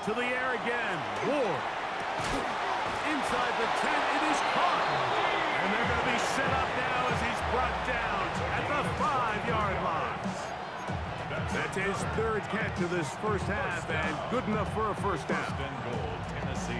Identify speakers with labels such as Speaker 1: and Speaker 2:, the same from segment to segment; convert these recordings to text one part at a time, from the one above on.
Speaker 1: to the air again. Ward. Inside the 10, it is caught. And they're going to be set up now as he's brought down at the 5-yard line. That's his third catch of this first half, and good enough for a first down.
Speaker 2: First and goal, Tennessee.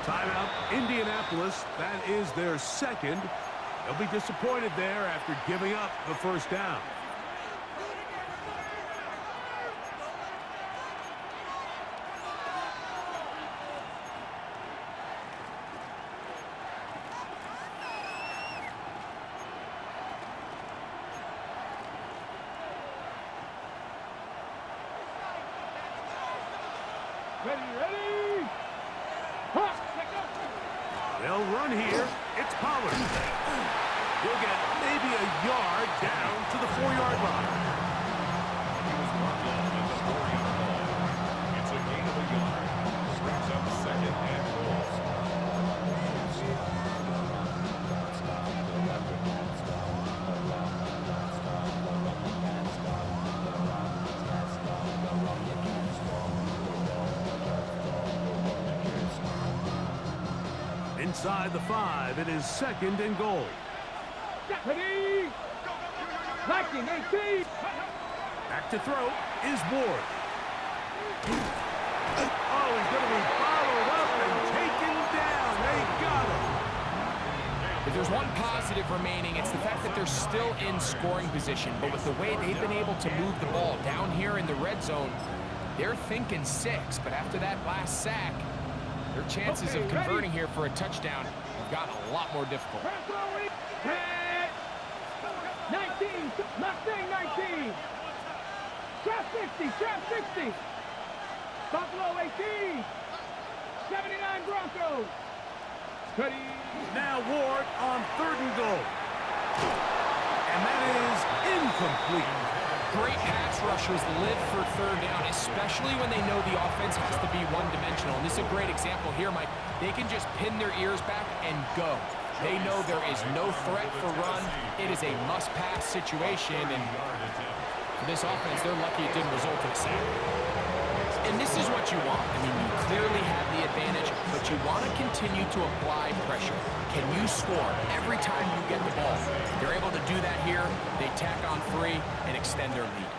Speaker 1: Timeout, Indianapolis. That is their second. They'll be disappointed there after giving up the first down.
Speaker 3: Ready.
Speaker 1: They'll run here. It's Pollard. He'll get maybe a yard down to the 4-yard line.
Speaker 2: He was brought down at the 4-yard line. It's a gain of a yard. Brings up second and goal.
Speaker 1: Inside the 5, it is second and goal.
Speaker 3: Ready. 19-18.
Speaker 1: Back to throw is Ward. Oh, he's going to be followed up and taken down. They got him.
Speaker 4: If there's one positive remaining, it's the fact that they're still in scoring position. But with the way they've been able to move the ball down here in the red zone, they're thinking 6. But after that last sack, their chances of converting here for a touchdown have gotten a lot more difficult.
Speaker 3: 19, Mustang 19. Trap 60. Buffalo 18. 79 Broncos. Ready.
Speaker 1: Now Ward on 3rd and goal. And that is incomplete.
Speaker 4: Great pass rushers live for 3rd down, especially when they know the offense has to be one-dimensional. And this is a great example here, Mike. They can just pin their ears back and go. They know there is no threat for run. It is a must-pass situation, and for this offense, they're lucky it didn't result in a sack. And this is what you want. I mean, you clearly have the advantage, but you want to continue to apply pressure. Can you score every time you get the ball? They're able to do that here. They tack on 3 and extend their lead.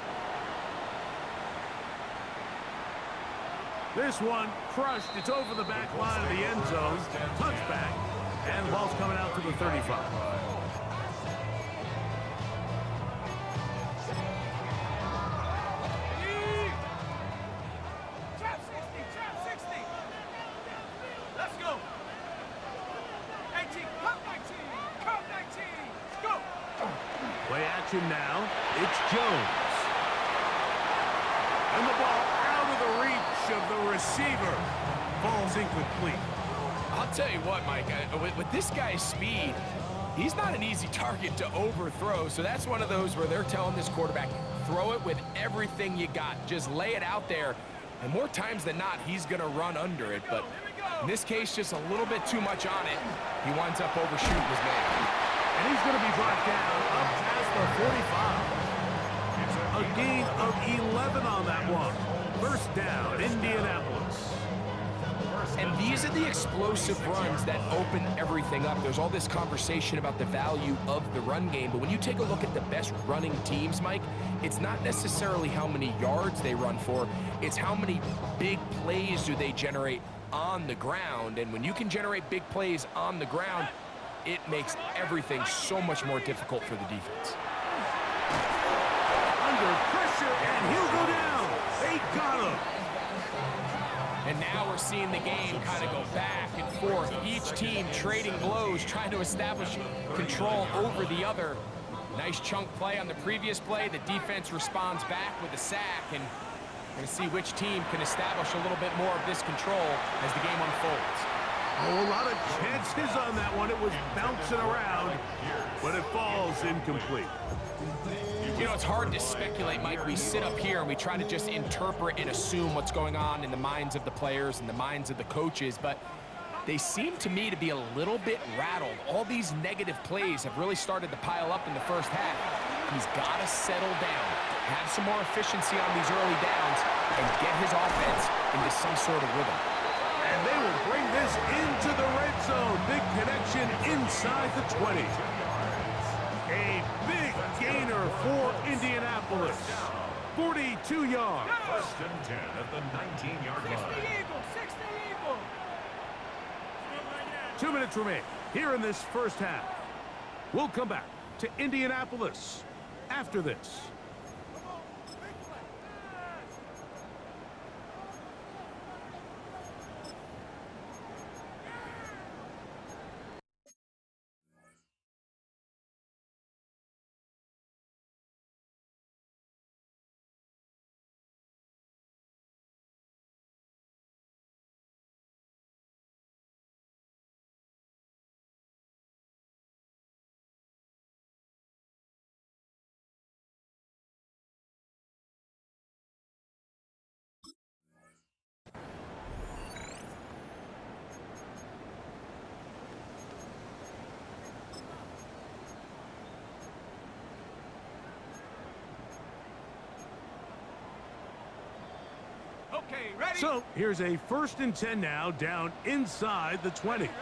Speaker 1: This one crushed. It's over the back line of the end zone. Touchback. And the ball's coming out to the 35. Play action now. It's Jones. And the ball out of the reach of the receiver. Falls incomplete.
Speaker 4: I'll tell you what, Mike, with this guy's speed, he's not an easy target to overthrow. So that's one of those where they're telling this quarterback, throw it with everything you got. Just lay it out there. And more times than not, he's going to run under it. But in this case, just a little bit too much on it. He winds up overshooting his man.
Speaker 1: And he's going to be brought down up past the 45. A gain of 11 on that one. First down, Indianapolis.
Speaker 4: And these are the explosive runs that open everything up. There's all this conversation about the value of the run game, but when you take a look at the best running teams, Mike, it's not necessarily how many yards they run for, it's how many big plays do they generate on the ground. And when you can generate big plays on the ground, it makes everything so much more difficult for the defense.
Speaker 1: Under pressure, and he'll go down. They got him.
Speaker 4: And now we're seeing the game kind of go back and forth. Each team trading blows, trying to establish control over the other. Nice chunk play on the previous play. The defense responds back with a sack, and we're going to see which team can establish a little bit more of this control as the game unfolds.
Speaker 1: Oh, a lot of chances on that one. It was bouncing around, but it falls incomplete.
Speaker 4: You know, it's hard to speculate, Mike. We sit up here and we try to just interpret and assume what's going on in the minds of the players and the minds of the coaches, but they seem to me to be a little bit rattled. All these negative plays have really started to pile up in the first half. He's got to settle down, have some more efficiency on these early downs, and get his offense into some sort of rhythm.
Speaker 1: And they will bring this into the red zone. Big connection inside the 20. A big gainer for Indianapolis. 42 yards.
Speaker 2: First and 10 at the 19-yard line.
Speaker 3: 60 Eagles, 60 Eagles.
Speaker 1: 2 minutes remain here in this first half. We'll come back to Indianapolis after this.
Speaker 3: Okay, ready?
Speaker 1: So here's a 1st and 10 now, down inside the 20.
Speaker 3: Ready?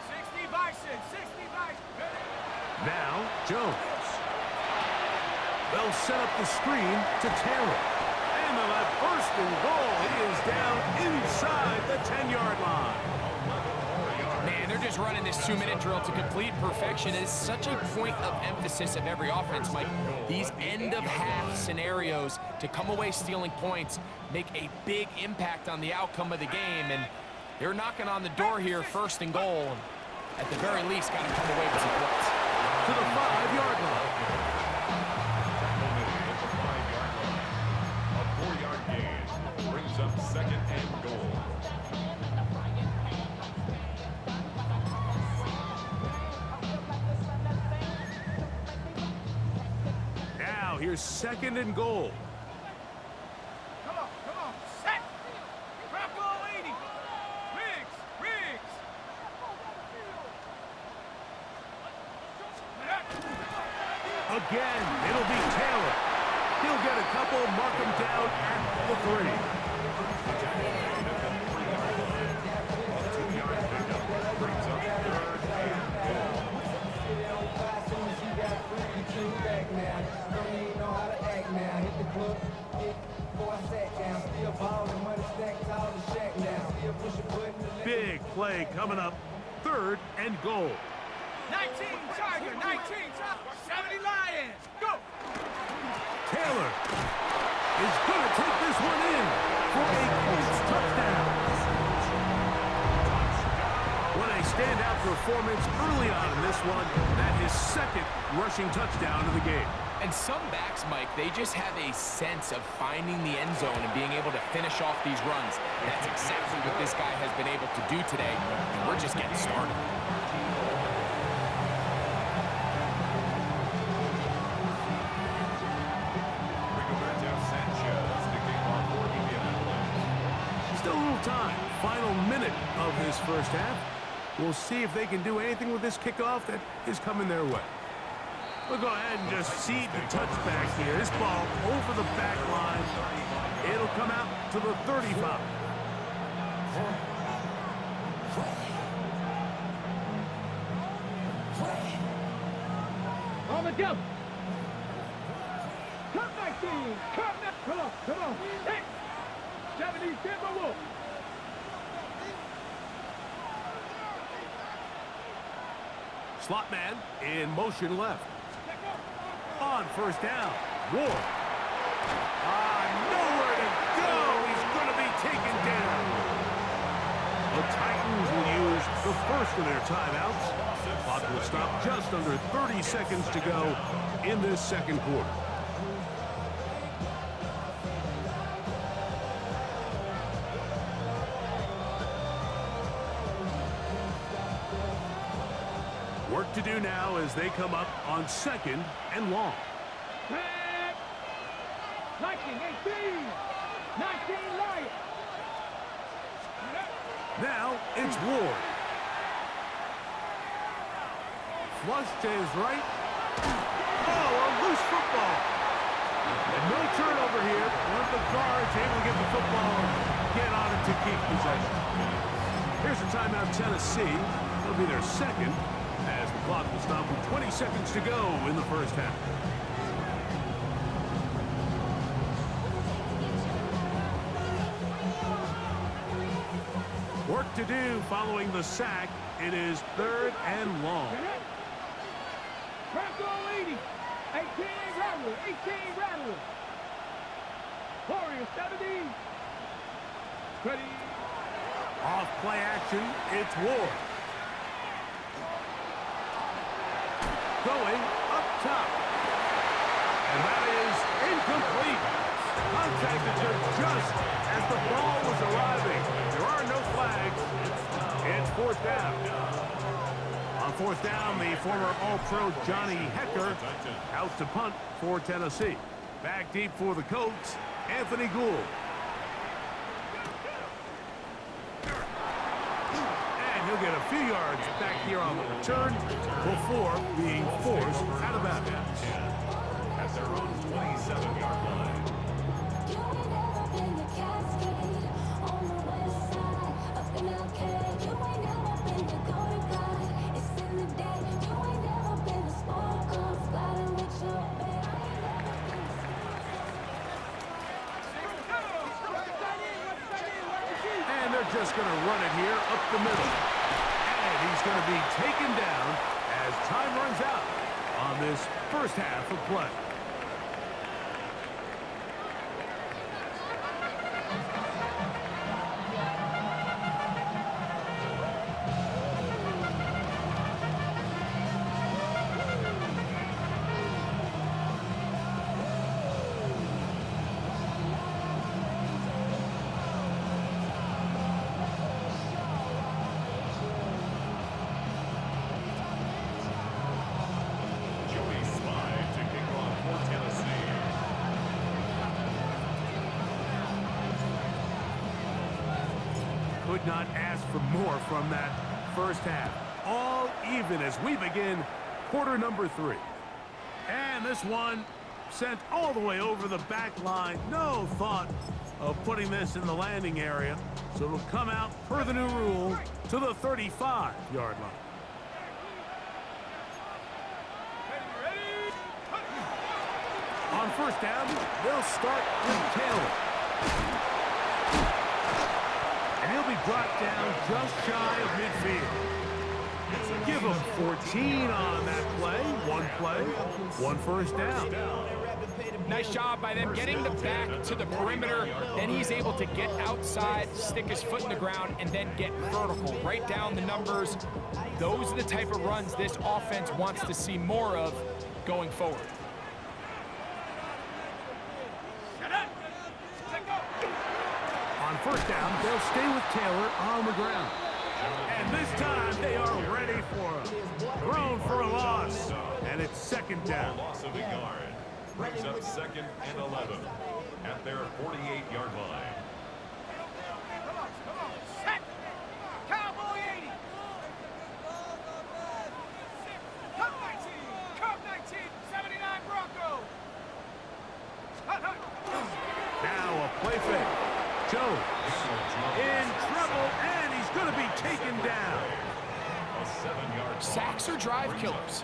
Speaker 3: 60 Bison, 60 Bison. Ready?
Speaker 1: Now Jones. They'll set up the screen to Taylor. And they'll have 1st and goal. He is down inside the 10-yard line.
Speaker 4: Man, they're just running this 2-minute drill to complete perfection. It's such a point of emphasis of every offense, Mike. These end-of-half scenarios to come away stealing points make a big impact on the outcome of the game, and they're knocking on the door here, 1st and goal. And at the very least, got to come away with some points.
Speaker 1: To the 5-yard line.
Speaker 2: A 4-yard gain brings up 2nd and goal.
Speaker 1: Now here's 2nd and goal.
Speaker 3: Come on, set. Bronco 80. Riggs.
Speaker 1: Again, it'll be Taylor. He'll get a couple, mark him down at the 3.
Speaker 2: A 2-yard pickup brings up 3rd and goal.
Speaker 1: Big play coming up. 3rd and goal.
Speaker 3: 19 Tiger, 19 Tiger. 70 Lions. Go.
Speaker 1: Taylor is going to take this one in for a Colts touchdown. What a standout performance early on in this one. That his 2nd rushing touchdown of the game.
Speaker 4: And some backs, Mike, they just have a sense of finding the end zone and being able to finish off these runs. That's exactly what this guy has been able to do today, and we're just getting started.
Speaker 1: Still a little time. Final minute of this first half. We'll see if they can do anything with this kickoff that is coming their way. We'll go ahead and just seed the touchback here. This ball over the back line. It'll come out to the 35.
Speaker 3: On the jump. Cut 19. Cut that. Come on. Hey. 70 Timberwolves.
Speaker 1: Slot man in motion left. On 1st down. Ward. Nowhere to go. He's going to be taken down. The Titans will use the 1st of their timeouts. Clock will stop just under 30 seconds to go in this 2nd quarter. Work to do now as they come up on 2nd and long.
Speaker 3: 19, 18, 19, Lions.
Speaker 1: Now it's Ward. Flush to his right. Oh, a loose football. And no turnover here. One of the guards able to get the football and get on it to keep possession. Here's a timeout, Tennessee. It'll be their second as the clock will stop with 20 seconds to go in the first half. Work to do following the sack. It is 3rd and long.
Speaker 3: Bronco 80. 18 Rattler. 18 Rattler. Warriors 70. Ready.
Speaker 1: Off play action. It's Ward. Going up top. And that is incomplete. Contact occurred just as the ball was arriving. There are no flags. It's 4th down. On 4th down, the former All-Pro Johnny Hecker out to punt for Tennessee. Back deep for the Colts, Anthony Gould. And he'll get a few yards back here on the return before being forced out of bounds.
Speaker 2: At their own 27-yard line.
Speaker 1: And they're just going to run it here up the middle. And he's going to be taken down as time runs out on this first half of play. Could not ask for more from that first half. All even as we begin quarter number 3. And this one sent all the way over the back line. No thought of putting this in the landing area. So it'll come out per the new rule to the 35-yard line. On first down, they'll start with Taylor. And he'll be brought down just shy of midfield. Give him 14 on that play. One first down.
Speaker 4: Nice job by them getting the back to the perimeter. Then he's able to get outside, stick his foot in the ground, and then get vertical. Write down the numbers. Those are the type of runs this offense wants to see more of going forward.
Speaker 1: On first down, they'll stay with Taylor on the ground. And this time, they are ready for him. Thrown for a loss. And it's 2nd down.
Speaker 2: Loss of a yard. Brings up 2nd and 11 at their 48-yard line.
Speaker 3: Set. Cowboy 80. Cup 19, 79 Bronco.
Speaker 1: Now a play fake. Jones in trouble, and he's going to be taken down.
Speaker 4: Sacks are drive killers.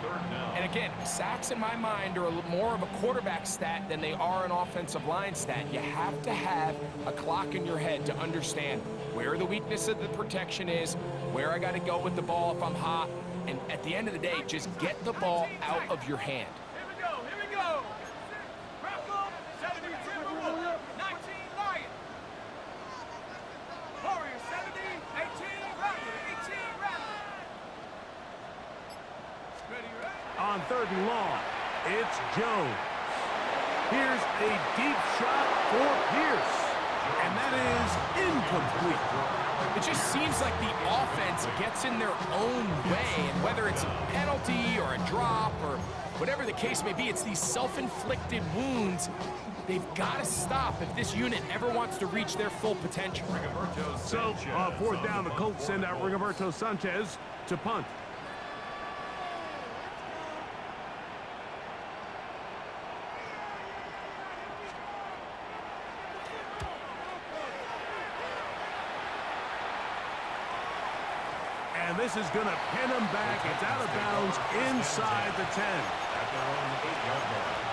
Speaker 4: And again, sacks in my mind are more of a quarterback stat than they are an offensive line stat. You have to have a clock in your head to understand where the weakness of the protection is, where I got to go with the ball if I'm hot, and at the end of the day, just get the ball out of your hand.
Speaker 3: Here we go. Bronco 72, 19 Lions. Warriors 70, 18 Rattler, 18 Rattler.
Speaker 1: On 3rd and long, it's Jones. Here's a deep shot for Pierce. And that is incomplete.
Speaker 4: It just seems like the offense gets in their own way, and whether it's a penalty or a drop or whatever the case may be, it's these self-inflicted wounds. They've got to stop if this unit ever wants to reach their full potential.
Speaker 1: So, fourth down, the Colts send out Rigoberto Sanchez to punt. And this is going to pin him back. It's out of bounds inside the 10.
Speaker 2: At their own 8-yard line.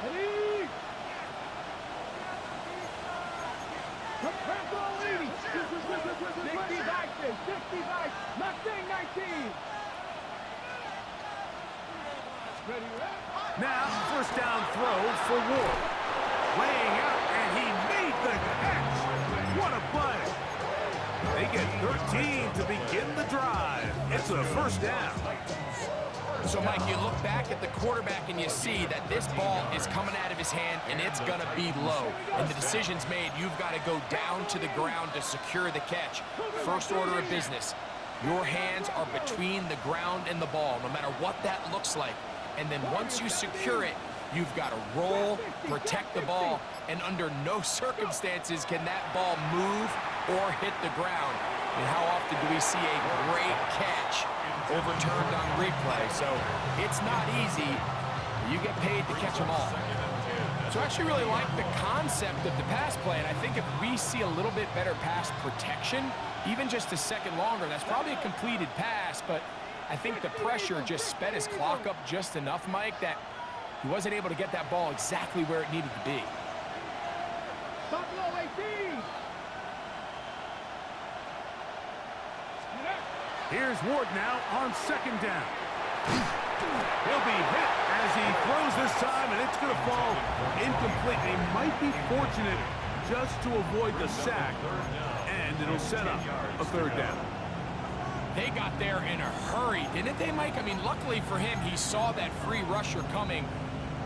Speaker 3: Ready? Compressor lead. 60 action. 60 action. Nothing 19. Ready,
Speaker 1: Now, first down throw for Ward. Laying out, and he made the catch. What a play. They get 13 to begin the drive. It's a first down.
Speaker 4: So, Mike, you look back at the quarterback and you see that this ball is coming out of his hand and it's going to be low. And the decision's made. You've got to go down to the ground to secure the catch. First order of business. Your hands are between the ground and the ball, no matter what that looks like. And then once you secure it, you've got to roll, protect the ball, and under no circumstances can that ball move or hit the ground. And how often do we see a great catch overturned on replay? So it's not easy. You get paid to catch them all. So I actually really like the concept of the pass play, and I think if we see a little bit better pass protection, even just a second longer, that's probably a completed pass, but I think the pressure just sped his clock up just enough, Mike, that he wasn't able to get that ball exactly where it needed to be.
Speaker 3: Buffalo 18.
Speaker 1: Here's Ward now on second down. He'll be hit as he throws this time, and it's going to fall incomplete. They might be fortunate just to avoid the sack, and it'll set up a third down.
Speaker 4: They got there in a hurry, didn't they, Mike? I mean, luckily for him, he saw that free rusher coming,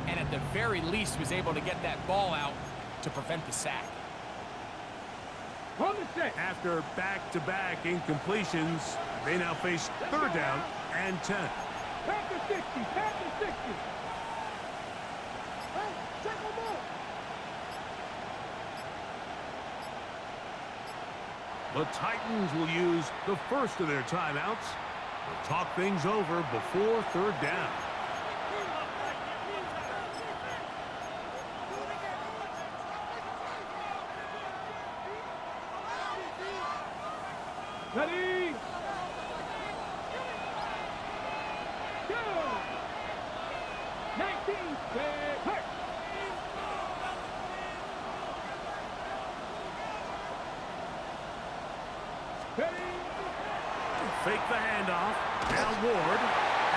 Speaker 4: and at the very least was able to get that ball out to prevent the sack.
Speaker 1: After back-to-back incompletions, they now face third down and 10.
Speaker 3: Panther 60. Panther 60. Hey, check them out.
Speaker 1: The Titans will use the first of their timeouts. They'll talk things over before third down.
Speaker 3: Ready? Go! 19. Hurt. Ready?
Speaker 1: Fake the handoff. Now Ward.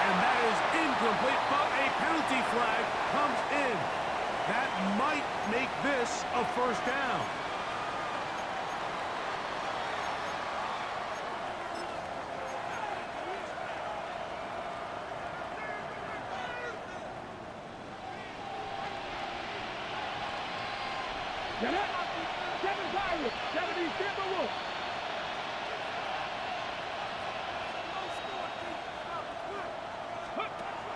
Speaker 1: And that is incomplete, but a penalty flag comes in. That might make this a first down.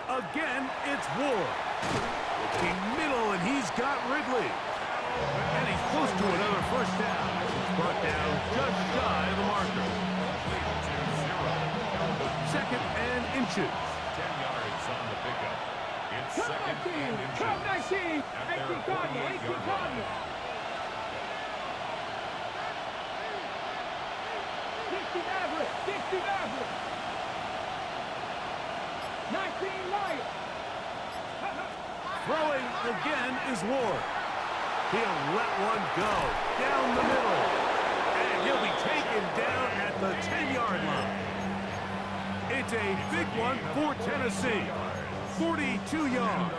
Speaker 1: Again, it's Ward. Looking middle, and he's got Ridley. And he's close to another first down. He's brought down just shy of the marker. Second and inches.
Speaker 2: 10 yards on the pickup. It's
Speaker 3: Come
Speaker 2: second
Speaker 3: 19.
Speaker 2: and inches.
Speaker 3: Come 19.
Speaker 2: At their
Speaker 3: 18 Cardinal. 18
Speaker 2: 48-yard line.
Speaker 3: Cardinal. 60 Maverick. 60 Maverick. 19 Lions.
Speaker 1: Throwing again is Ward. He'll let one go down the middle. And he'll be taken down at the 10-yard line. It's a big one for Tennessee. 42 yards.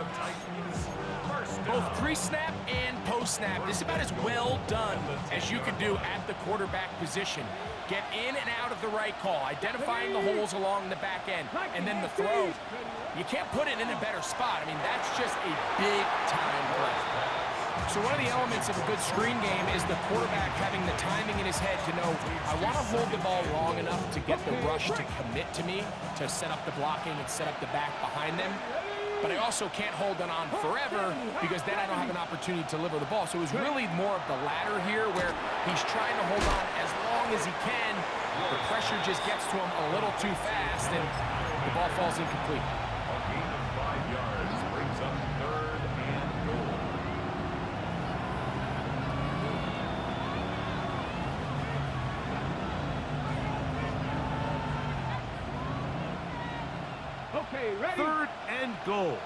Speaker 4: Both pre-snap and post-snap. This is about as well done as you could do at the quarterback position. Get in and out of the right call, identifying the holes along the back end, and then the throw. You can't put it in a better spot. I mean, that's just a big-time play. So one of the elements of a good screen game is the quarterback having the timing in his head to know, I want to hold the ball long enough to get the rush to commit to me, to set up the blocking and set up the back behind them. But I also can't hold it on forever because then I don't have an opportunity to deliver the ball. So it was really more of the latter here where he's trying to hold on as long as he can. The pressure just gets to him a little too fast and the ball falls incomplete.
Speaker 2: A gain of 5 yards brings up 3rd and goal.
Speaker 3: Okay, ready?
Speaker 1: 3rd and goal.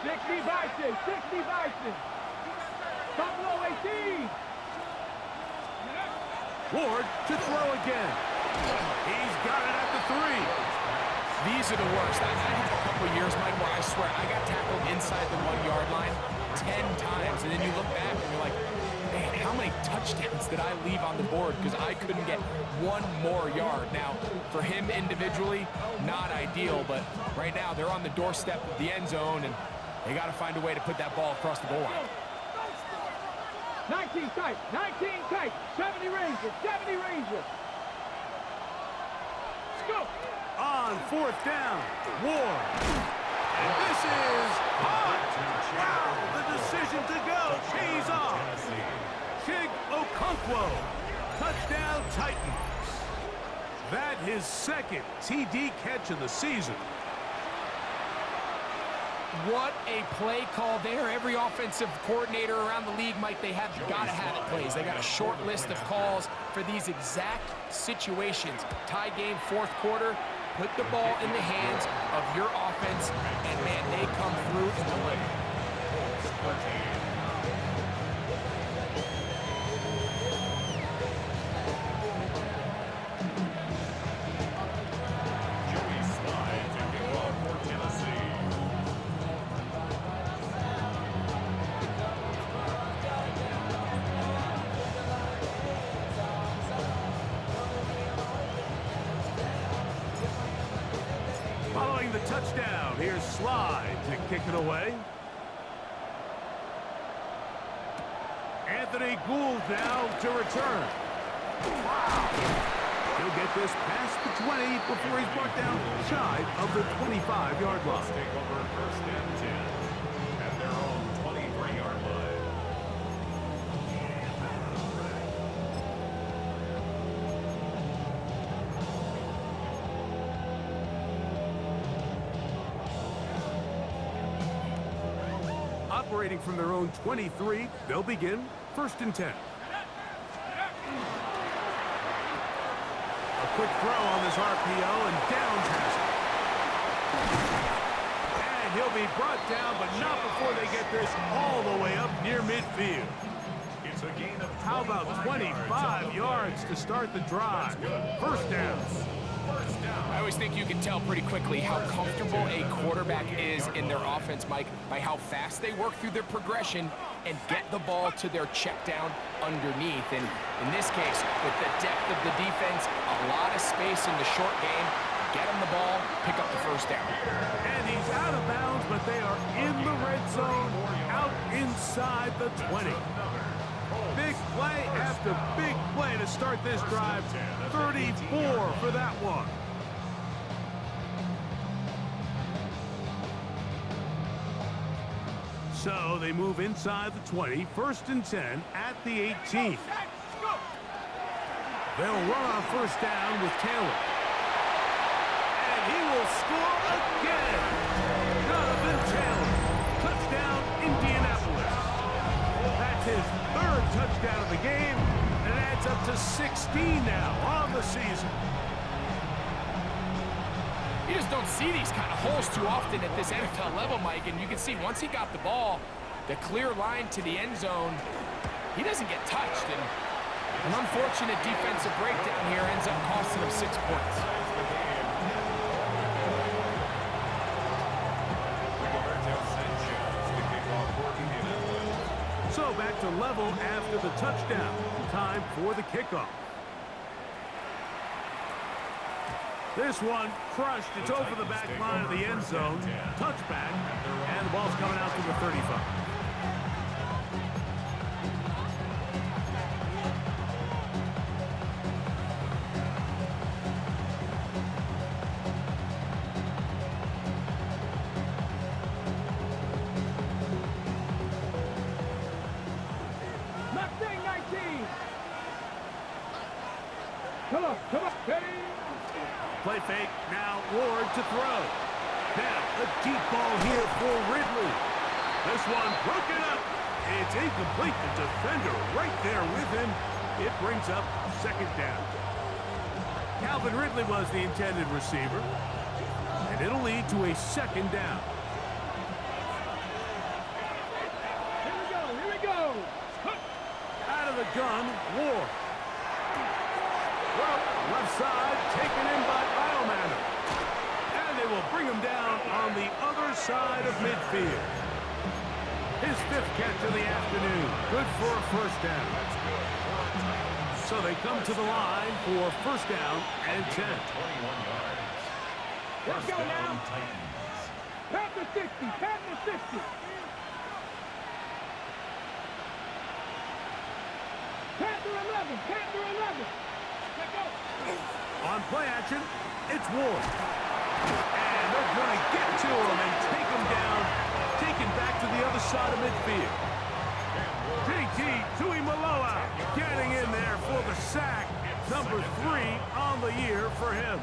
Speaker 3: 60 Bison, 60 Bison. Buffalo 18.
Speaker 1: Ward to throw again. He's got it at the 3.
Speaker 4: These are the worst. I had a couple years, Mike, where I swear I got tackled inside the 1-yard line 10 times, and then you look back and you're like, man, how many touchdowns did I leave on the board because I couldn't get one more yard? Now, for him individually, not ideal, but right now they're on the doorstep of the end zone, and they got to find a way to put that ball across the goal line.
Speaker 3: 19 tight, 19 tight. 70 Rangers, 70 Rangers. Let's go.
Speaker 1: On 4th down, Ward. And this is hot. Wow, the decision to go pays off. Chig Okonkwo, touchdown Titans. That his 2nd TD catch of the season.
Speaker 4: What a play call there. Every offensive coordinator around the league, Mike, they have got to have it plays. They got a short list of calls for these exact situations. Tie game, 4th quarter. Put the ball in the hands of your offense, and, man, they come through and deliver.
Speaker 2: Joey Slye to kick off for Tennessee.
Speaker 1: Following the touchdown, here's Slye to kick it away. Anthony Gould now to return. Wow. He'll get this past the 20 before he's brought down shy of the 25-yard line.
Speaker 2: Take over 1st and 10 at their own 23-yard line.
Speaker 1: Operating from their own 23, they'll begin 1st and 10. A quick throw on this RPO and down pass. And he'll be brought down, but not before they get this all the way up near midfield.
Speaker 2: It's a gain of
Speaker 1: How about 25 yards to start the drive? 1st down.
Speaker 4: I always think you can tell pretty quickly how comfortable a quarterback is in their offense, Mike, by how fast they work through their progression and get the ball to their check down underneath. And in this case, with the depth of the defense, a lot of space in the short game, get him the ball, pick up the 1st down.
Speaker 1: And he's out of bounds, but they are in the red zone, out inside the 20. Big play after big play to start this drive. 34 for that one. So they move inside the 20, 1st and 10 at the 18. They'll run on 1st down with Taylor. And he will score again. Jonathan Taylor. Touchdown, Indianapolis. That's his 3rd touchdown of the game, and it adds up to 16 now on the season.
Speaker 4: You just don't see these kind of holes too often at this NFL level, Mike, and you can see once he got the ball, the clear line to the end zone, he doesn't get touched, and an unfortunate defensive breakdown here ends up costing him 6 points.
Speaker 1: So back to level after the touchdown. Time for the kickoff. This one crushed. It's over the back line of the end zone. Touchback. And the ball's coming out to the 35.
Speaker 3: Mustang 19. Come on. Ready?
Speaker 1: Play fake. Now Ward to throw. Now a deep ball here for Ridley. This one broken up. It's incomplete. The defender right there with him. It brings up second down. Calvin Ridley was the intended receiver. And it'll lead to a second down.
Speaker 3: Here we go.
Speaker 1: Out of the gun, Ward. Well, left side, taken in by Biomanor. And they will bring him down on the other side of midfield. His fifth catch of the afternoon. Good for a first down. So they come to the line for first down and 10.
Speaker 2: 21 yards.
Speaker 3: Let's go now. Panther 60. Panther 60. Panther 11. Panther 11. Let's go.
Speaker 1: On play action, it's Ward. And they're going to get to him and take him down. Taken back to the other side of midfield. JT Tuimoloau getting in there for the sack. Number 3 on the year for him.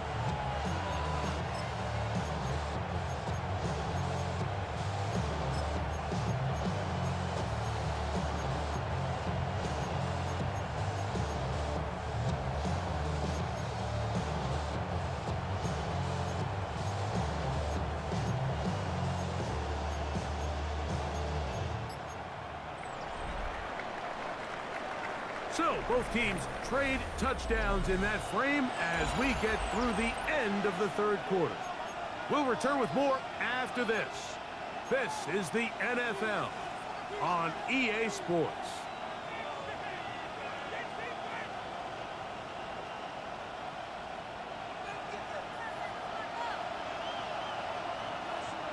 Speaker 1: So, both teams trade touchdowns in that frame as we get through the end of the third quarter. We'll return with more after this. This is the NFL on EA Sports.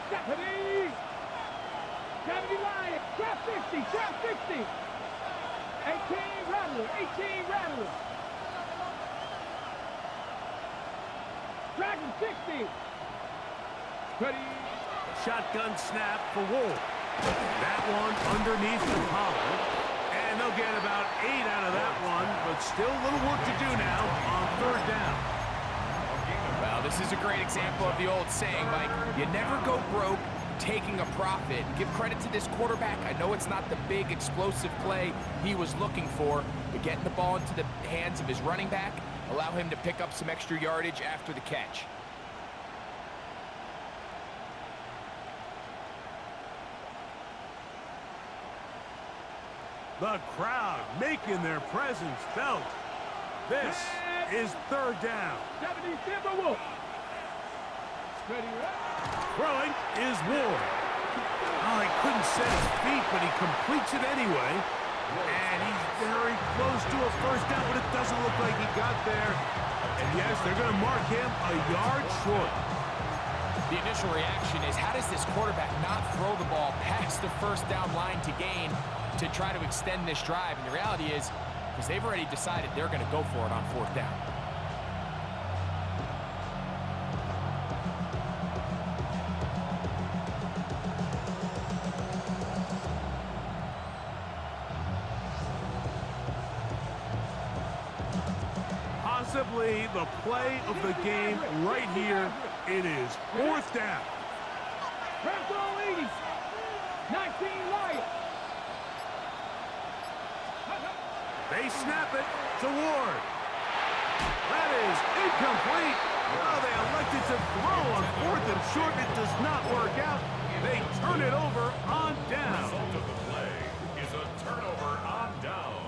Speaker 3: Deputy! Deputy Lion! Trap 60! Trap 60! 18 Rattler! 18 Rattler! Dragon 60! Ready?
Speaker 1: Shotgun snap for Wolf. That one underneath the collar. And they'll get about 8 out of that one, but still a little work to do now on third down.
Speaker 4: Well, this is a great example of the old saying, Mike, you never go broke taking a profit. Give credit to this quarterback. I know it's not the big explosive play he was looking for, but getting the ball into the hands of his running back, allow him to pick up some extra yardage after the catch.
Speaker 1: The crowd making their presence felt. This is third down.
Speaker 3: Deputy Timberwolf! Ready?
Speaker 1: Throwing is Ward. Oh, he couldn't set his feet, but he completes it anyway. And he's very close to a first down, but it doesn't look like he got there. And yes, they're going to mark him a yard short.
Speaker 4: The initial reaction is, how does this quarterback not throw the ball past the first down line to gain to try to extend this drive? And the reality is, because they've already decided they're going to go for it on fourth down.
Speaker 1: Possibly the play of the game right here. It is fourth down.
Speaker 3: Rambo 80! 19 Lions!
Speaker 1: They snap it to Ward. That is incomplete. Oh, they elected to throw on fourth and short. It does not work out. They turn it over on down.
Speaker 2: The result of the play is a turnover on down.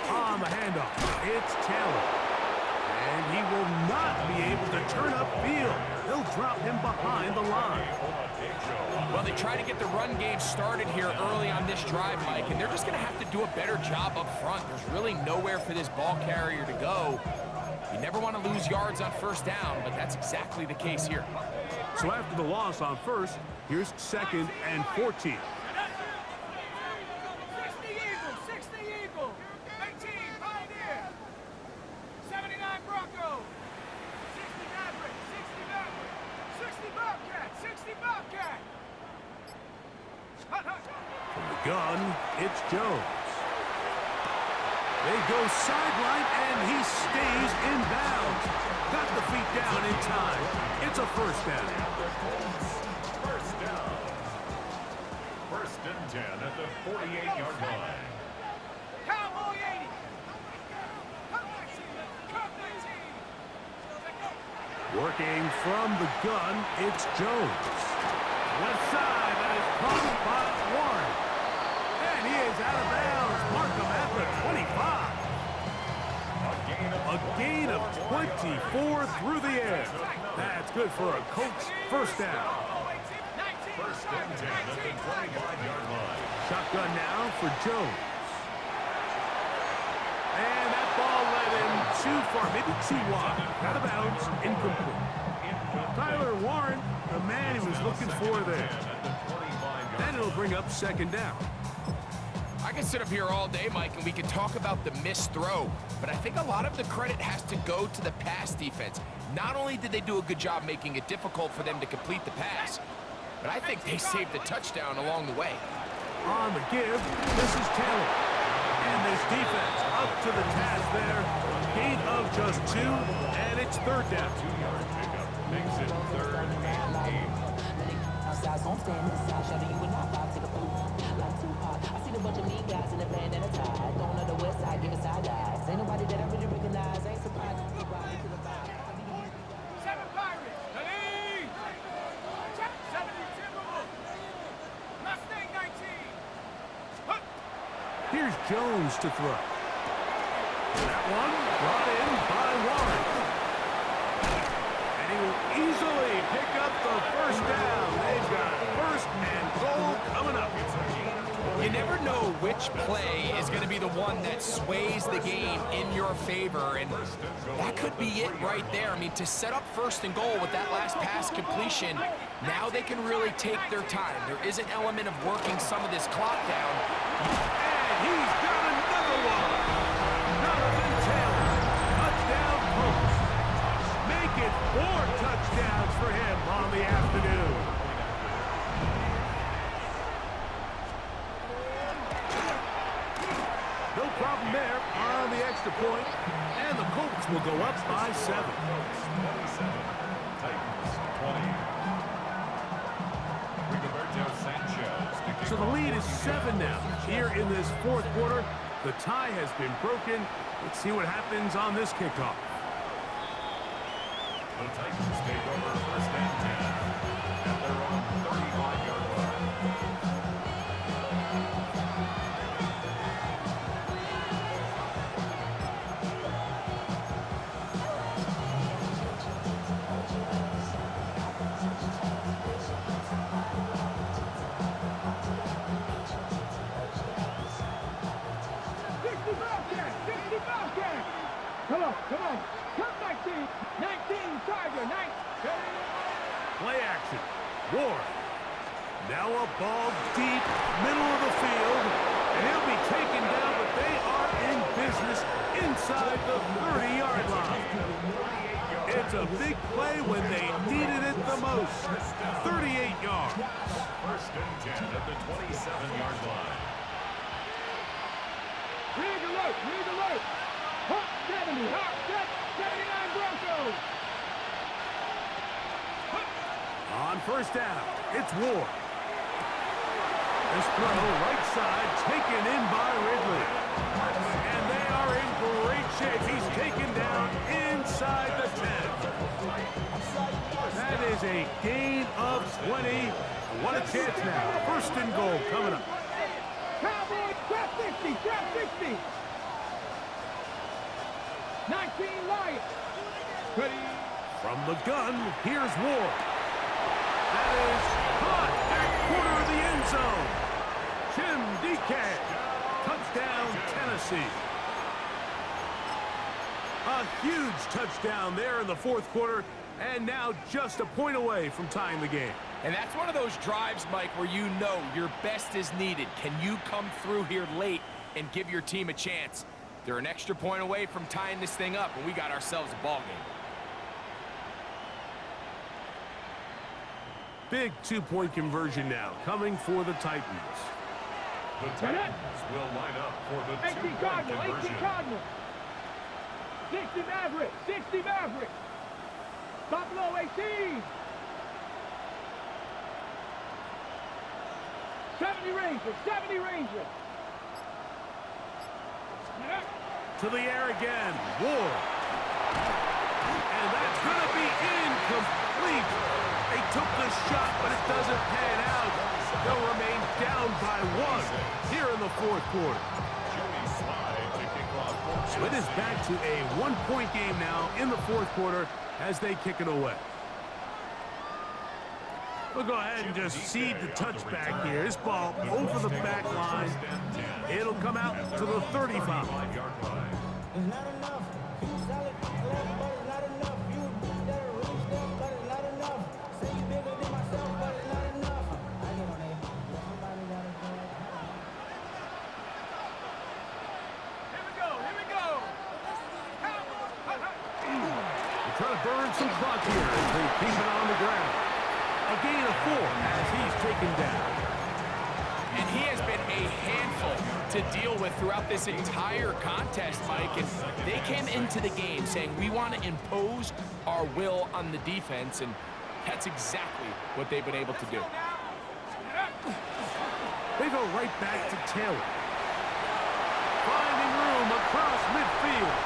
Speaker 1: On the handoff, it's Taylor. And he will not be able to turn upfield. They'll drop him behind the line.
Speaker 4: they try to get the run game started here early on this drive, Mike, and they're just going to have to do a better job up front. There's really nowhere for this ball carrier to go. You never want to lose yards on first down, but that's exactly the case here.
Speaker 1: So after the loss on first, here's 2nd and 14.
Speaker 3: 60 Eagles, 60 Eagles, 19 Pioneer, 79 Bronco, 60 Maverick, 60 Bobcat, 60 Bobcat.
Speaker 1: From the gun, it's Jones. They go sideline, and he stays in bounds. Got the feet down in time. It's a first down.
Speaker 2: First down. 1st and 10 at the 48-yard line.
Speaker 3: Cowboy 80. Come 19.
Speaker 1: Working from the gun, it's Jones. Left side, that is caught by Warren. And he is out of bounds. Mark him at the 25. A gain of 24 through the air. That's good for a Colts first down.
Speaker 2: 1st and 10 at the 25-yard line.
Speaker 1: Shotgun now for Jones. And that ball led him too far, maybe too wide. Out of bounds, incomplete. Tyler Warren, the man he was looking for there. And it'll bring up 2nd down.
Speaker 4: I can sit up here all day, Mike, and we can talk about the missed throw, but I think a lot of the credit has to go to the pass defense. Not only did they do a good job making it difficult for them to complete the pass, but I think they saved the touchdown along the way.
Speaker 1: On the give, this is Taylor. And this defense up to the task there. Gain of just 2, and it's 3rd down.
Speaker 2: 2-yard pickup makes it 3rd and 8.
Speaker 5: Outside homestand, this side shadow you would not box to the food. Like Tupac, I see a bunch of mean guys in a band and a tie. Don't know the west side, give a side eyes. Ain't nobody that I really recognize. Ain't surprised to be riding to the vibe.
Speaker 3: 7 Pirates. Ready? 70 Timberwolves. Mustang 19.
Speaker 1: Here's Jones to throw. That one brought in by Warren. And he will easily pick up the first down. They've got 1st and goal coming up.
Speaker 4: You never know which play is going to be the one that sways the game in your favor, and that could be it right there. I mean, to set up 1st and goal with that last pass completion, now they can really take their time. There is an element of working some of this clock down.
Speaker 1: And he's got another one. Jonathan Taylor. Touchdown Colts. Make it 4 touchdowns for him on the afternoon. No problem there on the extra point, and the Colts will go up by 7.
Speaker 2: 27. Titans 20. Rigoberto Sanchez to kick
Speaker 1: So the
Speaker 2: off
Speaker 1: lead is
Speaker 2: 14
Speaker 1: 7 now. Here in this 4th quarter, the tie has been broken. Let's see what happens on this kickoff.
Speaker 2: The Titans take over 1st and 10 at their own 35-yard line.
Speaker 3: Come on. Come 19. 19 Tiger. 19.
Speaker 1: Play action. Ward. Now a ball deep, middle of the field, and he'll be taken down, but they are in business inside the 30-yard line. It's a big play when they needed it the most. 38 yards.
Speaker 2: 1st and 10 at the 27-yard line.
Speaker 3: Rig alert. Hawk 70. Hawk 79 Broncos.
Speaker 1: On 1st down, it's Ward. This throw right side taken in by Ridley. And they are in great shape. He's taken down inside the 10. That is a gain of 20. What a chance now. 1st and goal coming up.
Speaker 3: Cowboys, trap 60. 19 Lions. Ready.
Speaker 1: From the gun, here's Ward. That is caught at quarterback. Okay. Touchdown, Tennessee. A huge touchdown there in the fourth quarter, and now just a point away from tying the game.
Speaker 4: And that's one of those drives, Mike, where you know your best is needed. Can you come through here late and give your team a chance? They're an extra point away from tying this thing up, and we got ourselves a ball game.
Speaker 1: Big two-point conversion now coming for the Titans.
Speaker 2: The Titans will line up for the
Speaker 3: 18
Speaker 2: two-point
Speaker 3: Cardinal, 18
Speaker 2: conversion.
Speaker 3: Cardinal. 60 Mavericks, 60 Mavericks. Buffalo 18. 70 Rangers, 70 Rangers.
Speaker 1: To the air again, Ward. And that's going to be incomplete. They took the shot, but it doesn't pan out. They'll remain down by 1 here in the fourth quarter. So it is back to a one-point game now in the fourth quarter as they kick it away. We'll go ahead and just cede the touchback here. This ball over the back line. It'll come out to the 35.
Speaker 5: It's not enough. You solid, but it's not enough. You that reach them, but it's not enough. Say you bigger than myself, but it's not enough. I get on it. Somebody gotta do it.
Speaker 3: Here we go, here we go.
Speaker 1: They're trying to burn some clock here as they keep it on the ground. A gain of 4 as he's taken down.
Speaker 4: And he has been a handful to deal with throughout this entire contest, Mike. And they came into the game saying, we want to impose our will on the defense, and that's exactly what they've been able to do.
Speaker 1: They go right back to Taylor. Finding room across midfield.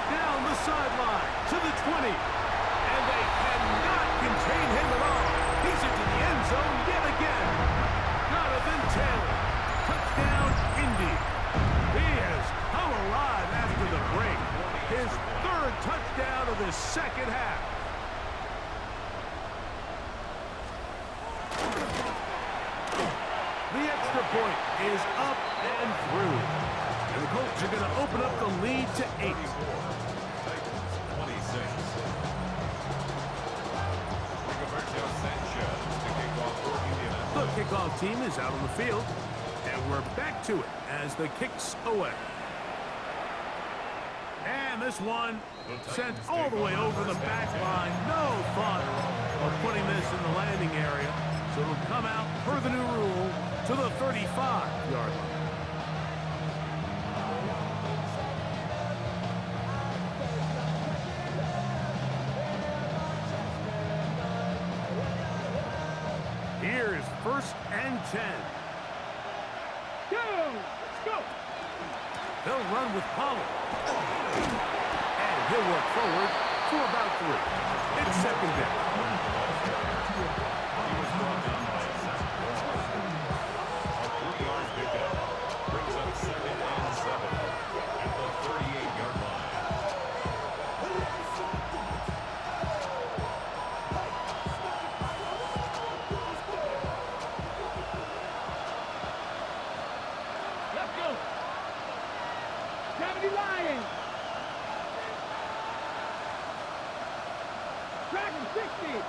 Speaker 1: Down the sideline to the 20. And they cannot contain him at all. He's into the end zone yet again. Jonathan Taylor. Touchdown, Indy. He has come alive after the break. His 3rd touchdown of the second half. The extra point is up and through. And the Colts are going to open up the lead to 8.
Speaker 2: 26.
Speaker 1: The kickoff team is out on the field, and we're back to it as the kicks away. And this one sent all the way over the back line. No thought of putting this in the landing area, so it'll come out per the new rule to the 35-yard line. Here's 1st and 10.
Speaker 3: Go, let's go.
Speaker 1: They'll run with Pollard. And he'll work forward for about 3. It's 2nd down.
Speaker 2: He was brought down by a sack. A 3-yard pickup brings up 2nd and 7 at the 38-yard line.
Speaker 3: Let's go. 70 Lions. Dragon 60.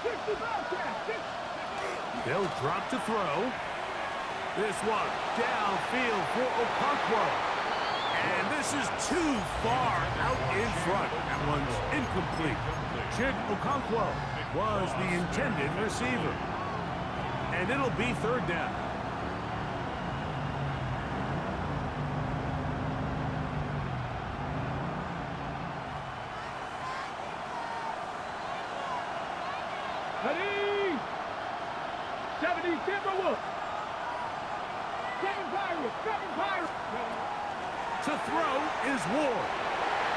Speaker 3: 60 Bobcats. 60.
Speaker 1: They'll drop to throw. This one downfield for Okonkwo. And this is too far out in front. That one's incomplete. Chig Okonkwo was the intended receiver. And it'll be 3rd down.
Speaker 3: Ready? 70 Timberwolves. 7 Pirates. 7 Pirates.
Speaker 1: To throw is Ward.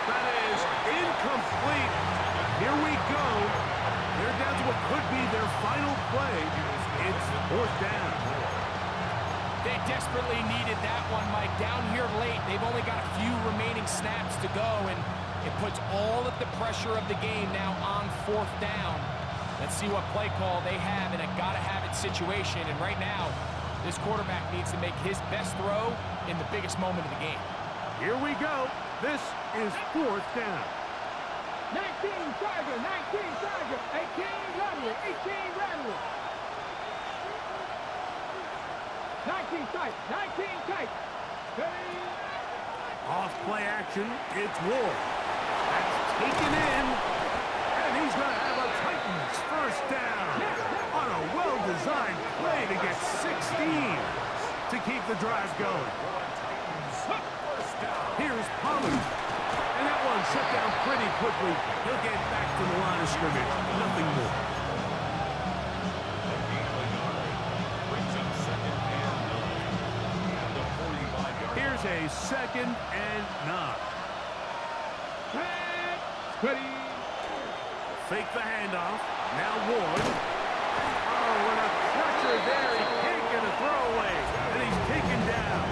Speaker 1: That is incomplete. Here we go. They're down to what could be their final play. It's 4th down.
Speaker 4: They desperately needed that one, Mike. Down here late, they've only got a few remaining snaps to go, and it puts all of the pressure of the game now on 4th down. Let's see what play call they have in a gotta-have-it situation, and right now, This quarterback needs to make his best throw in the biggest moment of the game.
Speaker 1: Here we go. This is 4th down.
Speaker 3: 19 Tiger, 19 Tiger, 18 Rattler, 18 Rattler. 19 tight, 19 tight. 30.
Speaker 1: Off play action, it's Ward. That's taken in, and he's going to have a Titans first down on a well-designed play to get 16 to keep the drive going. Here's Pollard, and that one shut down pretty quickly. He'll get back to the line of scrimmage, nothing more. Here's a 2nd and 9.
Speaker 3: Ready.
Speaker 1: Fake the handoff. Now Ward. Oh, what a pressure there. He can't get a throwaway. And he's taken down.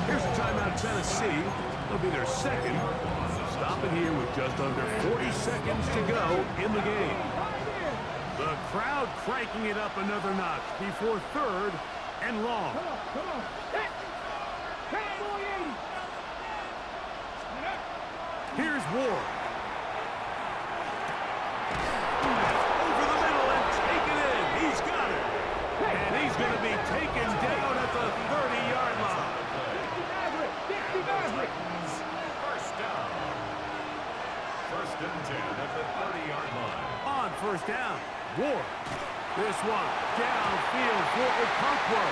Speaker 1: Here's a timeout, Tennessee. It'll be their 2nd. Stop it here with just under 40 seconds to go in the game. The crowd cranking it up another notch before 3rd and long.
Speaker 3: Come on, come on. Hit. Cowboy 80.
Speaker 1: Here's Ward. Over the middle and taken in. He's got it. And he's going to be taken down at the 30-yard line.
Speaker 3: 50 Maverick.
Speaker 2: First down. 1st and 10 at the 30-yard line.
Speaker 1: On 1st down, Ward. This one downfield for Okonkwo.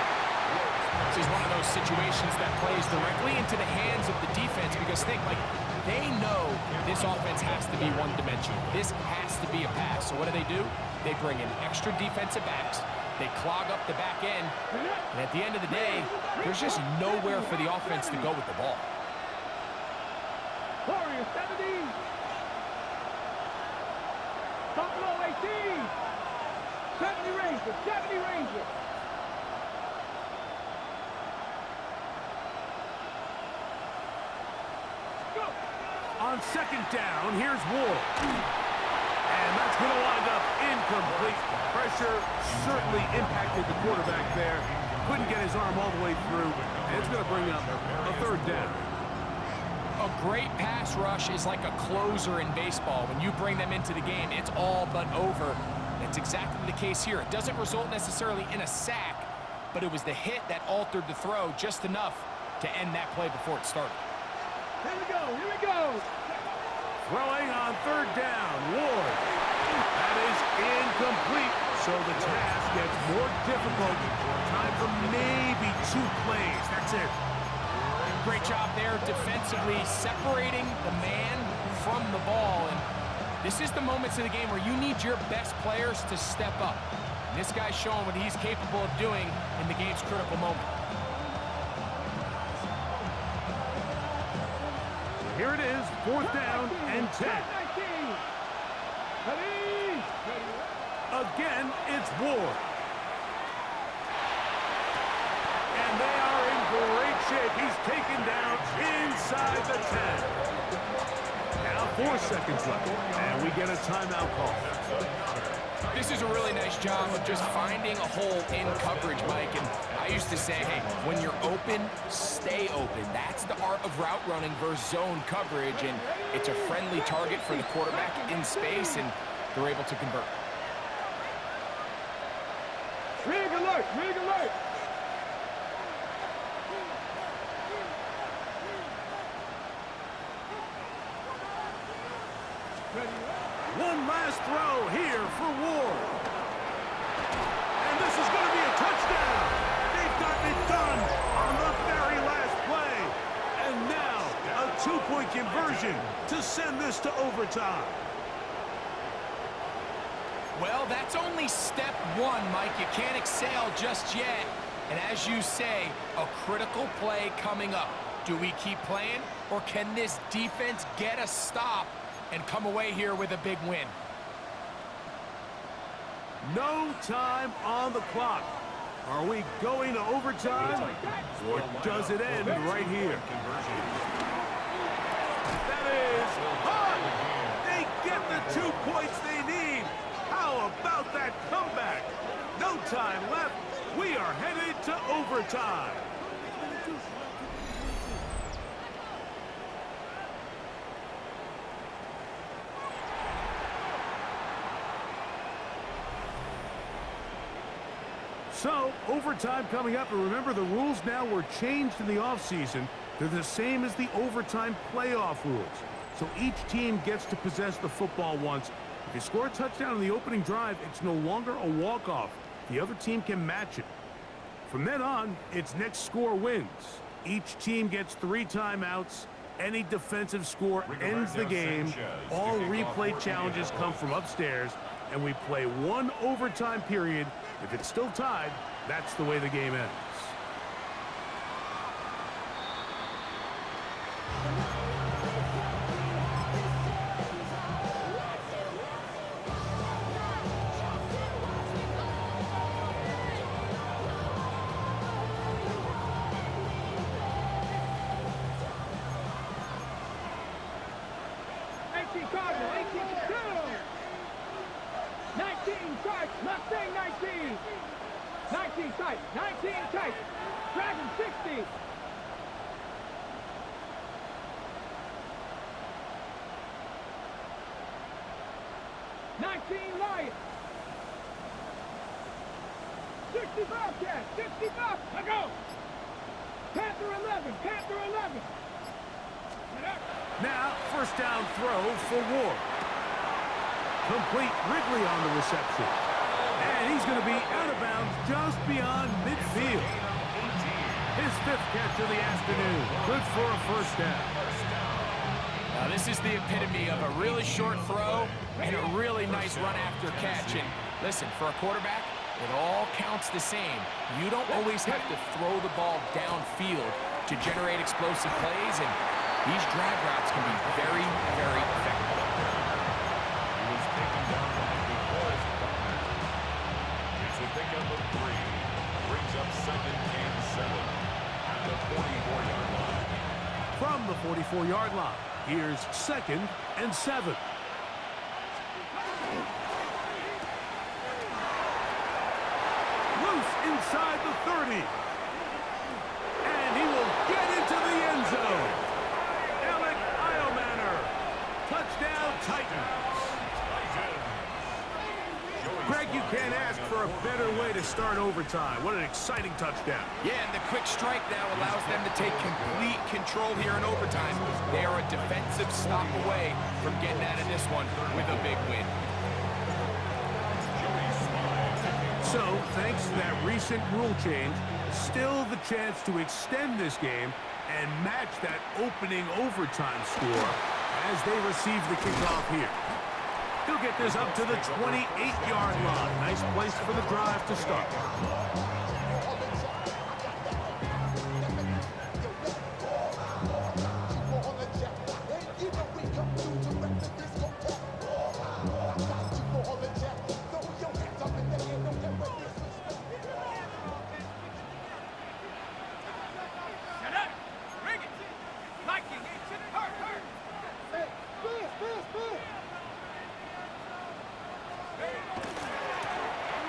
Speaker 4: This is one of those situations that plays directly into the hands of the defense because think, like, they know this offense has to be one-dimensional. This has to be a pass. So what do? They bring in extra defensive backs. They clog up the back end. And at the end of the day, there's just nowhere for the offense to go with the ball.
Speaker 3: Warrior 70. Buffalo 18. 70 Ranger, 70 Ranger. Go.
Speaker 1: On 2nd down, here's Ward. And that's going to wind up incomplete. Pressure certainly impacted the quarterback there. Couldn't get his arm all the way through. And it's going to bring up a 3rd down.
Speaker 4: A great pass rush is like a closer in baseball. When you bring them into the game, it's all but over. That's exactly the case here. It doesn't result necessarily in a sack, but it was the hit that altered the throw just enough to end that play before it started.
Speaker 3: Here we go, here we go.
Speaker 1: Throwing on 3rd down, Ward. That is incomplete. So the task gets more difficult. Time for maybe 2 plays. That's it.
Speaker 4: Great job there defensively, separating the man from the ball. And this is the moments of the game where you need your best players to step up. And this guy's showing what he's capable of doing in the game's critical moment.
Speaker 1: Here it is, 4th down and 10. Again, it's Ward. And they are in great shape. He's taken down inside the 10. Now 4 seconds left, and we get a timeout call.
Speaker 4: This is a really nice job of just finding a hole in coverage, Mike. And I used to say, hey, when you're open, stay open. That's the art of route running versus zone coverage. And it's a friendly target for the quarterback in space, and they're able to convert.
Speaker 3: Rig alert, rig alert.
Speaker 1: One last throw here for Ward. And this is going to be a touchdown. They've gotten it done on the very last play. And now a 2-point conversion to send this to overtime.
Speaker 4: Well, that's only step 1, Mike. You can't exhale just yet. And as you say, a critical play coming up. Do we keep playing, or can this defense get a stop and come away here with a big win?
Speaker 1: No time on the clock. Are we going to overtime, or does it end right here? That is hot. They get the 2 points they need. How about that comeback? No time left. We are headed to overtime. So, overtime coming up, and remember the rules now were changed in the offseason. They're the same as the overtime playoff rules. So each team gets to possess the football once. If you score a touchdown in the opening drive, it's no longer a walk-off. The other team can match it. From then on, it's next score wins. Each team gets 3 timeouts. Any defensive score ends the game. All replay challenges come from upstairs, and we play 1 overtime period. If it's still tied, that's the way the game ends.
Speaker 3: Cardinal, 18 to 2. 19 tight, Mustang 19. 19 tight, 19 tight. Dragon 60. Lions. 60 Bobcats, 60 Bob. Let go. Panther 11, Panther 11.
Speaker 1: Now, first down throw for Ward. Complete Wrigley on the reception. And he's going to be out of bounds just beyond midfield. His 5th catch of the afternoon. Good for a first down.
Speaker 4: Now, this is the epitome of a really short throw and a really nice run after catch. And listen, for a quarterback, it all counts the same. You don't always have to throw the ball downfield to generate explosive plays, and these drag routes can be very, very effective.
Speaker 2: He was taken down by DeForest Buckner. It's a pickup of 3. Brings up 2nd and 7 at the 44-yard line.
Speaker 1: From the 44-yard line, here's 2nd and 7. Loose inside the 30. And he will get into the end zone. Alec Iomanner. Touchdown Titans. Greg, you can't ask for a better way to start overtime. What an exciting touchdown.
Speaker 4: Yeah, and the quick strike now allows them to take complete control here in overtime. They are a defensive stop away from getting out of this one with a big win.
Speaker 1: So, thanks to that recent rule change, still the chance to extend this game and match that opening overtime score as they receive the kickoff here. He'll get this up to the 28-yard line. Nice place for the drive to start.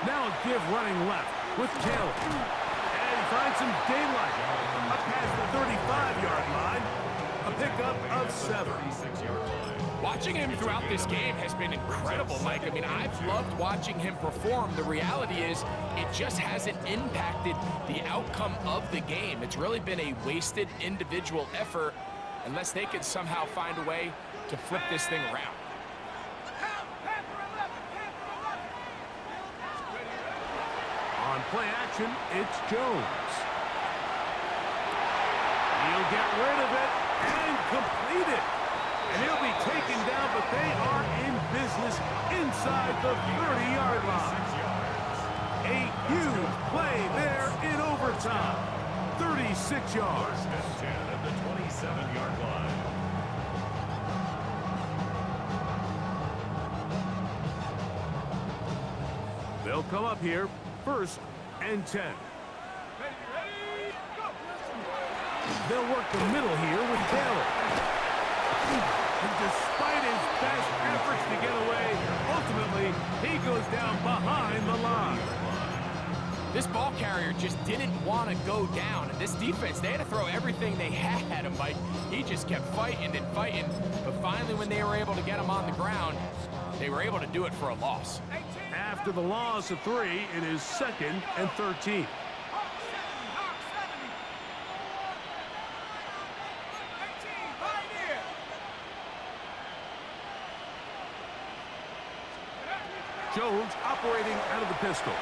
Speaker 1: Now a give running left with Taylor. And he finds some daylight up past the 35-yard line. A pickup of 7.
Speaker 4: Watching him throughout this game has been incredible, Mike. I mean, I've loved watching him perform. The reality is it just hasn't impacted the outcome of the game. It's really been a wasted individual effort unless they can somehow find a way to flip this thing around.
Speaker 1: On play action, it's Jones. He'll get rid of it and complete it. And he'll be taken down, but they are in business inside the 30-yard line. A huge play there in overtime. 36 yards.
Speaker 2: 10 at the 27-yard line.
Speaker 1: They'll come up here, 1st and 10. They'll work the middle here with Taylor. And despite his best efforts to get away, ultimately, he goes down behind the line.
Speaker 4: This ball carrier just didn't want to go down. And this defense, they had to throw everything they had at him, Mike. He just kept fighting and fighting. But finally, when they were able to get him on the ground, they were able to do it for a loss.
Speaker 1: After the loss of 3, it is 2nd and 13. Jones operating out of the pistol.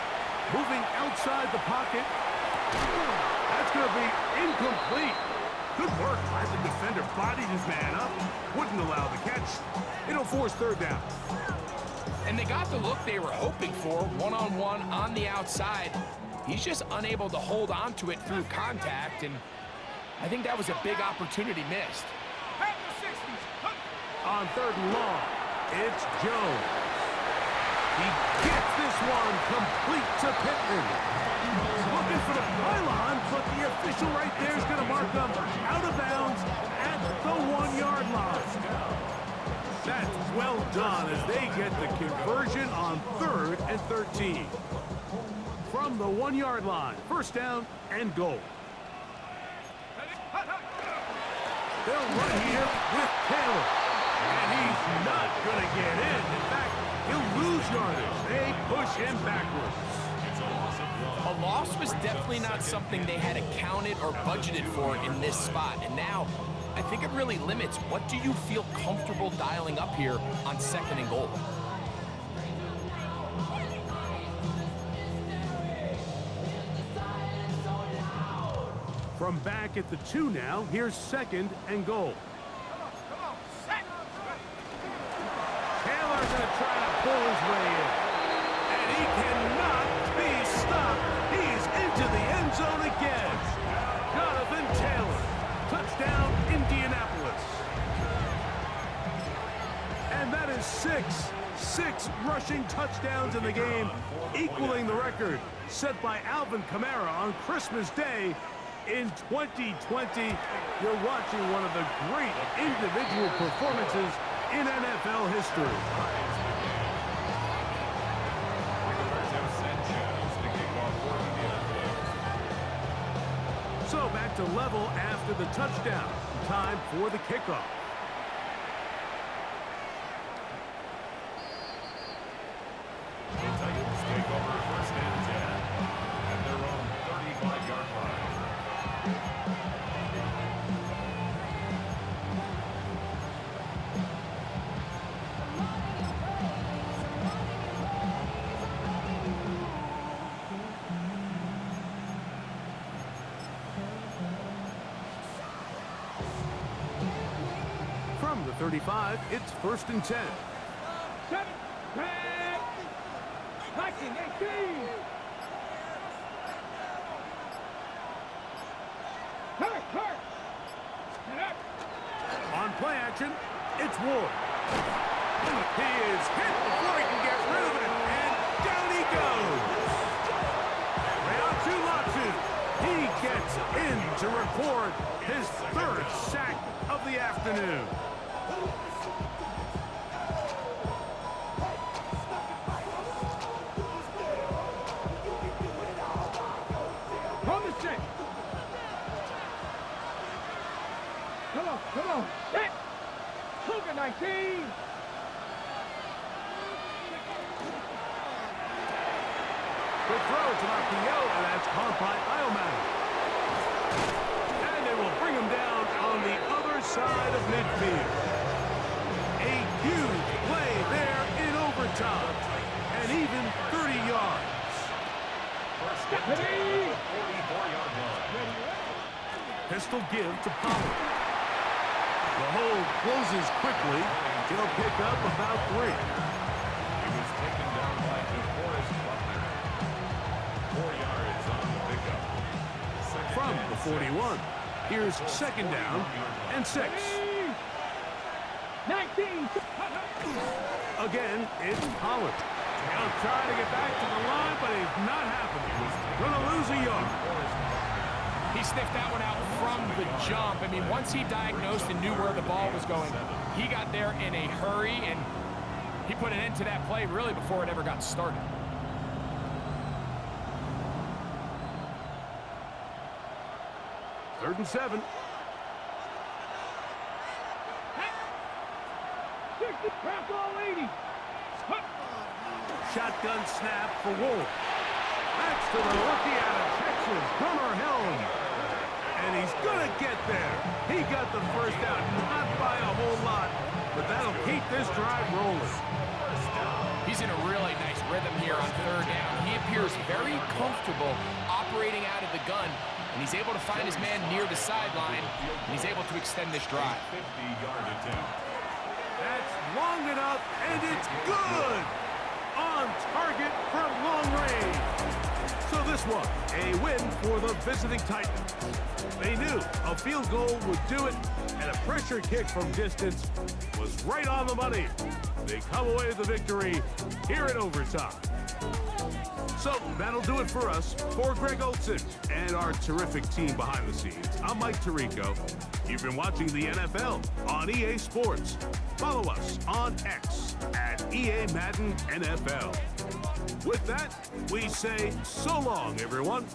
Speaker 1: Moving outside the pocket. That's going to be incomplete. Good work as the defender bodied his man up. Wouldn't allow the catch. It'll force 3rd down.
Speaker 4: And they got the look they were hoping for, one-on-one on the outside. He's just unable to hold on to it through contact, and I think that was a big opportunity missed.
Speaker 1: On 3rd and long, it's Jones. He gets this one complete to Pittman. Looking for the pylon, but the official right there is going to mark them out of bounds at the 1-yard line. That's well done as they get the conversion on 3rd and 13. From the 1-yard line, 1st down and goal. They'll run here with Taylor. And he's not going to get in. In fact, he'll lose yardage. They push him backwards.
Speaker 4: A loss was definitely not something they had accounted or budgeted for in this spot. And now, I think it really limits what do you feel comfortable dialing up here on 2nd and goal.
Speaker 1: From back at the 2 now, here's 2nd and goal. Taylor's going to try to pull his way in. And he cannot be stopped. He's into the end zone again. Jonathan Taylor. Touchdown, Indianapolis. And that is 6 rushing touchdowns in the game, equaling the record set by Alvin Kamara on Christmas Day in 2020. You're watching one of the great individual performances in NFL history. So back to level after the touchdown. Time for the kickoff.
Speaker 2: The Titans take over 1st and 10 at their own 35-yard line.
Speaker 1: From the 35, it's 1st and 10.
Speaker 3: 7, 19, 18. Hurt.
Speaker 1: On play action, it's Ward. He is hit before he can get rid of it, and down he goes. Reatu Latu, he gets in to record his 3rd sack of the afternoon.
Speaker 3: Come on. Hit. Cougar 19.
Speaker 1: Good throw to RPO, and that's caught by Ioman. And they will bring him down on the other side of midfield. A huge play there in overtime. And even 30 yards.
Speaker 2: 44-yard line.
Speaker 1: Pistol give to Pollard. The hole closes quickly. He'll pick up about 3.
Speaker 2: He was taken down by DeForest Buckner. 4 yards on the pickup.
Speaker 1: From the 41, here's 2nd down and 6.
Speaker 3: 19.
Speaker 1: Again, it's Pollard. He'll try to get back to the line, but it's not happening. Going to lose a yard.
Speaker 4: He sniffed that one out from the jump. I mean, once he diagnosed and knew where the ball was going, he got there in a hurry, and he put an end to that play really before it ever got started.
Speaker 1: 3rd and 7.
Speaker 3: 60, crack all 80.
Speaker 1: Shotgun snap for Wolf. That's to the rookie out of Texas, Gunnar Helm. And he's going to get there. He got the first down, not by a whole lot, but that'll keep this drive rolling.
Speaker 4: He's in a really nice rhythm here on 3rd down. He appears very comfortable operating out of the gun, and he's able to find his man near the sideline, and he's able to extend this drive.
Speaker 2: 50-yard attempt.
Speaker 1: That's long enough, and it's good! On target from long range. So this one, a win for the visiting Titans. They knew a field goal would do it, and a pressure kick from distance was right on the money. They come away with the victory here in overtime. So that'll do it for us. For Greg Olson and our terrific team behind the scenes, I'm Mike Tirico. You've been watching the NFL on EA Sports. Follow us on X at EA Madden NFL. With that, we say so long, everyone.